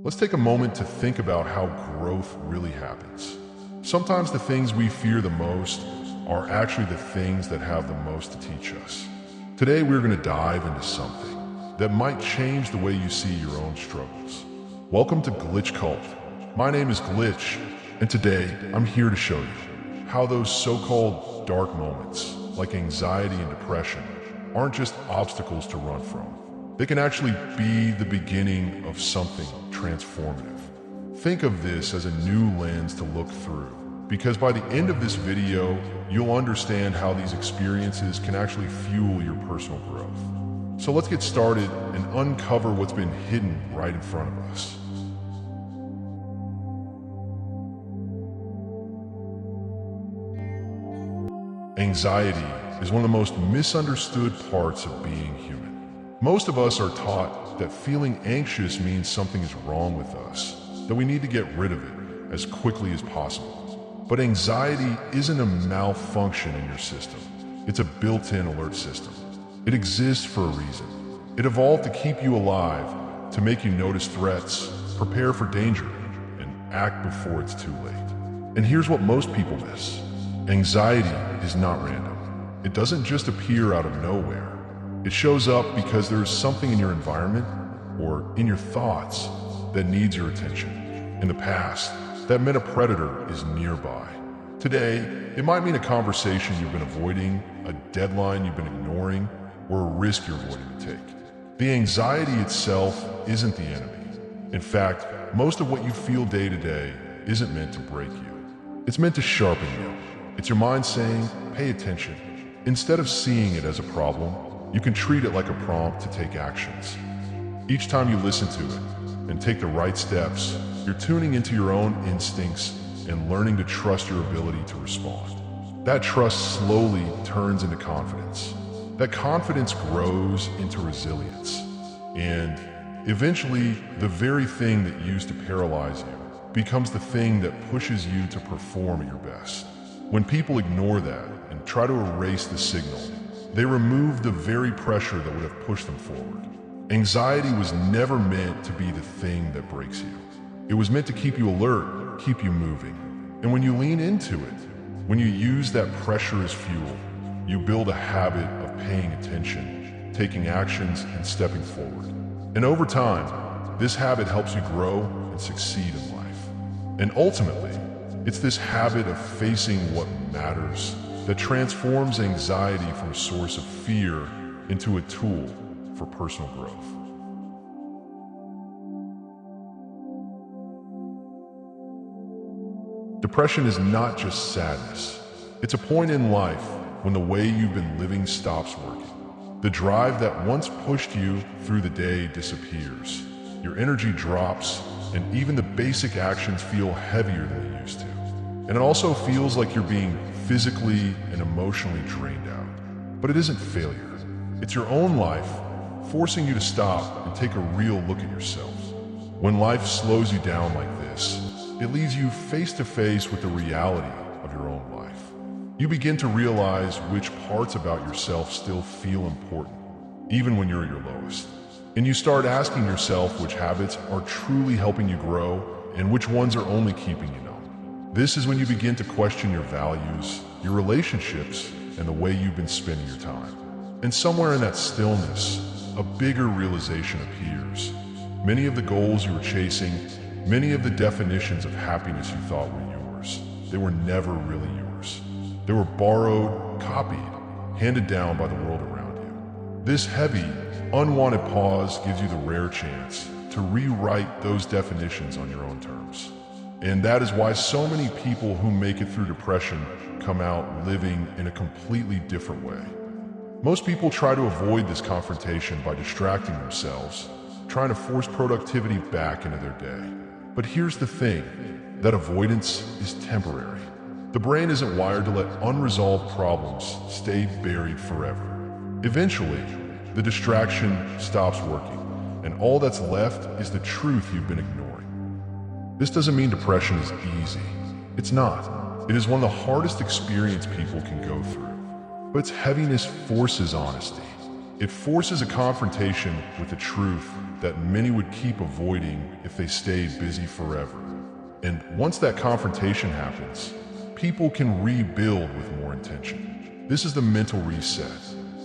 Let's take a moment to think about how growth really happens. Sometimes the things we fear the most are actually the things that have the most to teach us. Today we're going to dive into something that might change the way you see your own struggles. Welcome to Glitch Cult. My name is Glitch, and today I'm here to show you how those so-called dark moments, like anxiety and depression, aren't just obstacles to run from. They can actually be the beginning of something transformative. Think of this as a new lens to look through, because by the end of this video, you'll understand how these experiences can actually fuel your personal growth. So let's get started and uncover what's been hidden right in front of us. Anxiety is one of the most misunderstood parts of being human. Most of us are taught that feeling anxious means something is wrong with us, that we need to get rid of it as quickly as possible. But anxiety isn't a malfunction in your system. It's a built-in alert system. It exists for a reason. It evolved to keep you alive, to make you notice threats, prepare for danger, and act before it's too late. And here's what most people miss. Anxiety is not random. It doesn't just appear out of nowhere. It shows up because there is something in your environment or in your thoughts that needs your attention. In the past, that meant a predator is nearby. Today, it might mean a conversation you've been avoiding, a deadline you've been ignoring, or a risk you're avoiding to take. The anxiety itself isn't the enemy. In fact, most of what you feel day to day isn't meant to break you. It's meant to sharpen you. It's your mind saying, pay attention. Instead of seeing it as a problem, you can treat it like a prompt to take actions. Each time you listen to it and take the right steps, you're tuning into your own instincts and learning to trust your ability to respond. That trust slowly turns into confidence. That confidence grows into resilience. And eventually, the very thing that used to paralyze you becomes the thing that pushes you to perform at your best. When people ignore that and try to erase the signal, they remove the very pressure that would have pushed them forward. Anxiety was never meant to be the thing that breaks you. It was meant to keep you alert, keep you moving. And when you lean into it, when you use that pressure as fuel, you build a habit of paying attention, taking actions, and stepping forward. And over time, this habit helps you grow and succeed in life. And ultimately, it's this habit of facing what matters that transforms anxiety from a source of fear into a tool for personal growth. Depression is not just sadness. It's a point in life when the way you've been living stops working. The drive that once pushed you through the day disappears. Your energy drops, and even the basic actions feel heavier than they used to. And it also feels like you're being physically and emotionally drained out. But it isn't failure. It's your own life forcing you to stop and take a real look at yourself. When life slows you down like this, it leaves you face to face with the reality of your own life. You begin to realize which parts about yourself still feel important, even when you're at your lowest. And you start asking yourself which habits are truly helping you grow and which ones are only keeping you numb. This is when you begin to question your values, your relationships, and the way you've been spending your time. And somewhere in that stillness, a bigger realization appears. Many of the goals you were chasing, many of the definitions of happiness you thought were yours, they were never really yours. They were borrowed, copied, handed down by the world around you. This heavy, unwanted pause gives you the rare chance to rewrite those definitions on your own terms. And that is why so many people who make it through depression come out living in a completely different way. Most people try to avoid this confrontation by distracting themselves, trying to force productivity back into their day. But here's the thing, that avoidance is temporary. The brain isn't wired to let unresolved problems stay buried forever. Eventually, the distraction stops working, and all that's left is the truth you've been ignoring. This doesn't mean depression is easy. It's not. It is one of the hardest experiences people can go through. But its heaviness forces honesty. It forces a confrontation with the truth that many would keep avoiding if they stayed busy forever. And once that confrontation happens, people can rebuild with more intention. This is the mental reset.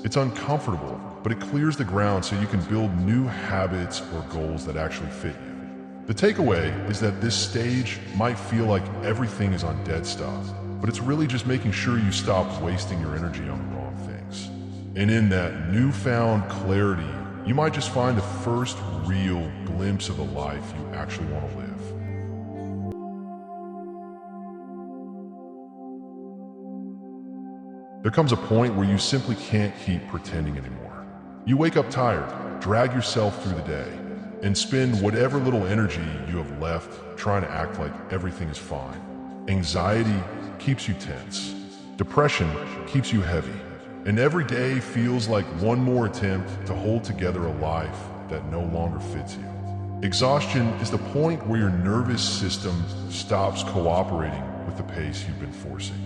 It's uncomfortable, but it clears the ground so you can build new habits or goals that actually fit you. The takeaway is that this stage might feel like everything is on dead stop, but it's really just making sure you stop wasting your energy on the wrong things. And in that newfound clarity, you might just find the first real glimpse of the life you actually want to live. There comes a point where you simply can't keep pretending anymore. You wake up tired, drag yourself through the day, and spend whatever little energy you have left trying to act like everything is fine. Anxiety keeps you tense. Depression keeps you heavy. And every day feels like one more attempt to hold together a life that no longer fits you. Exhaustion is the point where your nervous system stops cooperating with the pace you've been forcing.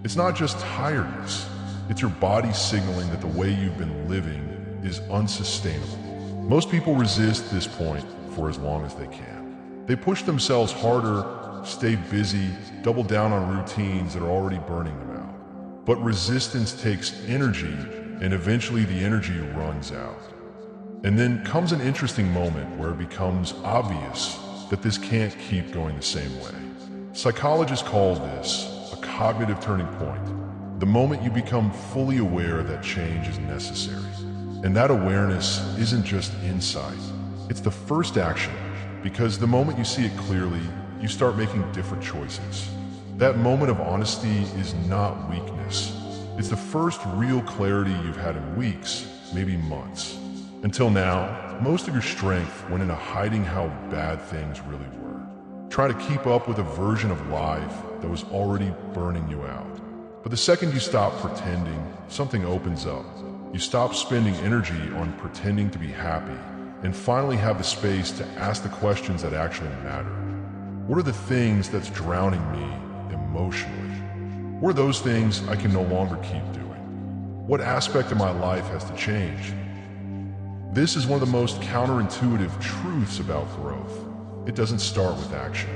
It's not just tiredness, it's your body signaling that the way you've been living is unsustainable. Most people resist this point for as long as they can. They push themselves harder, stay busy, double down on routines that are already burning them out. But resistance takes energy, and eventually the energy runs out. And then comes an interesting moment where it becomes obvious that this can't keep going the same way. Psychologists call this a cognitive turning point, the moment you become fully aware that change is necessary. And that awareness isn't just insight, it's the first action, because the moment you see it clearly, you start making different choices. That moment of honesty is not weakness. It's the first real clarity you've had in weeks, maybe months. Until now, most of your strength went into hiding how bad things really were. Try to keep up with a version of life that was already burning you out. But the second you stop pretending, something opens up. You stop spending energy on pretending to be happy and finally have the space to ask the questions that actually matter. What are the things that's drowning me emotionally? What are those things I can no longer keep doing? What aspect of my life has to change? This is one of the most counterintuitive truths about growth. It doesn't start with action.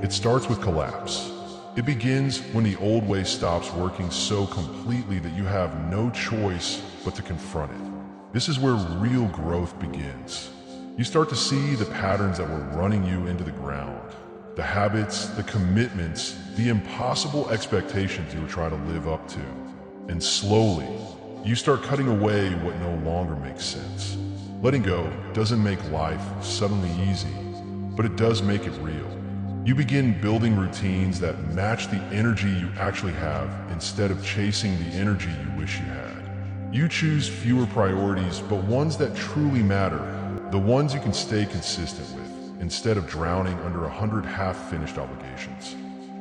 It starts with collapse. It begins when the old way stops working so completely that you have no choice but to confront it. This is where real growth begins. You start to see the patterns that were running you into the ground, the habits, the commitments, the impossible expectations you were trying to live up to. And slowly, you start cutting away what no longer makes sense. Letting go doesn't make life suddenly easy, but it does make it real. You begin building routines that match the energy you actually have instead of chasing the energy you wish you had. You choose fewer priorities, but ones that truly matter, the ones you can stay consistent with, instead of drowning under 100 half-finished obligations.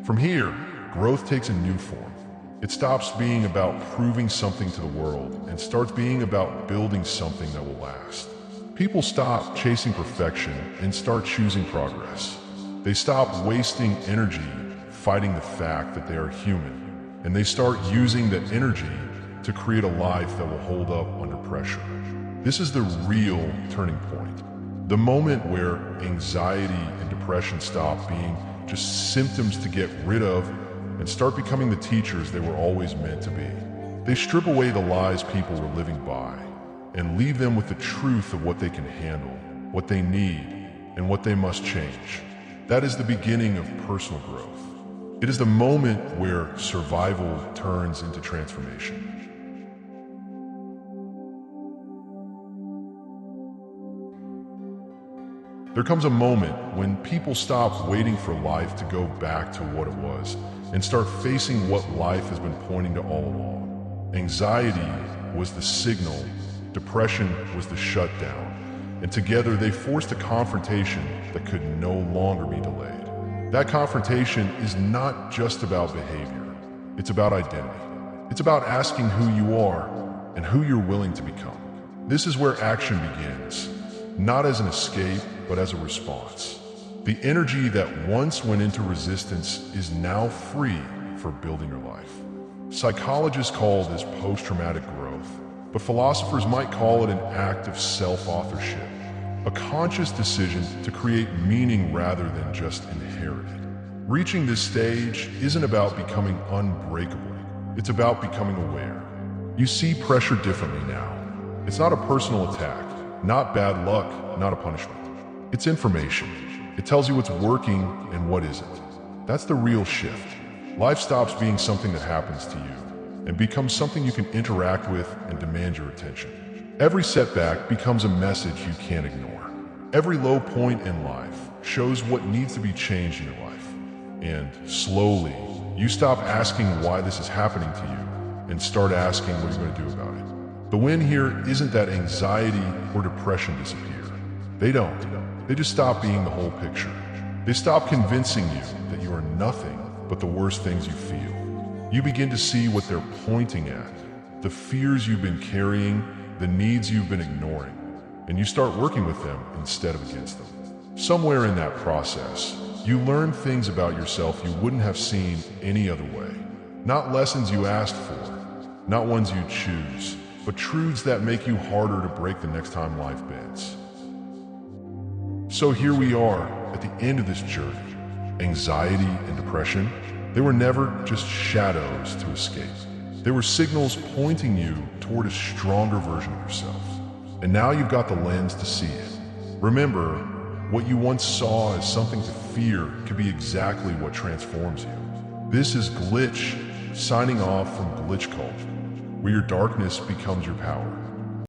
From here, growth takes a new form. It stops being about proving something to the world and starts being about building something that will last. People stop chasing perfection and start choosing progress. They stop wasting energy fighting the fact that they are human, and they start using that energy to create a life that will hold up under pressure. This is the real turning point. The moment where anxiety and depression stop being just symptoms to get rid of and start becoming the teachers they were always meant to be. They strip away the lies people were living by and leave them with the truth of what they can handle, what they need, and what they must change. That is the beginning of personal growth. It is the moment where survival turns into transformation. There comes a moment when people stop waiting for life to go back to what it was and start facing what life has been pointing to all along. Anxiety was the signal, depression was the shutdown, and together they forced a confrontation that could no longer be delayed. That confrontation is not just about behavior, it's about identity. It's about asking who you are and who you're willing to become. This is where action begins, not as an escape, but as a response. The energy that once went into resistance is now free for building your life. Psychologists call this post-traumatic growth, but philosophers might call it an act of self-authorship, a conscious decision to create meaning rather than just inherit it. Reaching this stage isn't about becoming unbreakable, it's about becoming aware. You see pressure differently now. It's not a personal attack, not bad luck, not a punishment. It's information. It tells you what's working and what isn't. That's the real shift. Life stops being something that happens to you and becomes something you can interact with and demand your attention. Every setback becomes a message you can't ignore. Every low point in life shows what needs to be changed in your life. And slowly, you stop asking why this is happening to you and start asking what you're going to do about it. The win here isn't that anxiety or depression disappear. They don't. They just stop being the whole picture. They stop convincing you that you are nothing but the worst things you feel. You begin to see what they're pointing at, the fears you've been carrying, the needs you've been ignoring, and you start working with them instead of against them. Somewhere in that process, you learn things about yourself you wouldn't have seen any other way. Not lessons you asked for, not ones you choose, but truths that make you harder to break the next time life bends. So here we are at the end of this journey. Anxiety and depression, they were never just shadows to escape. They were signals pointing you toward a stronger version of yourself. And now you've got the lens to see it. Remember, what you once saw as something to fear could be exactly what transforms you. This is Glitch, signing off from Glitch Culture, where your darkness becomes your power.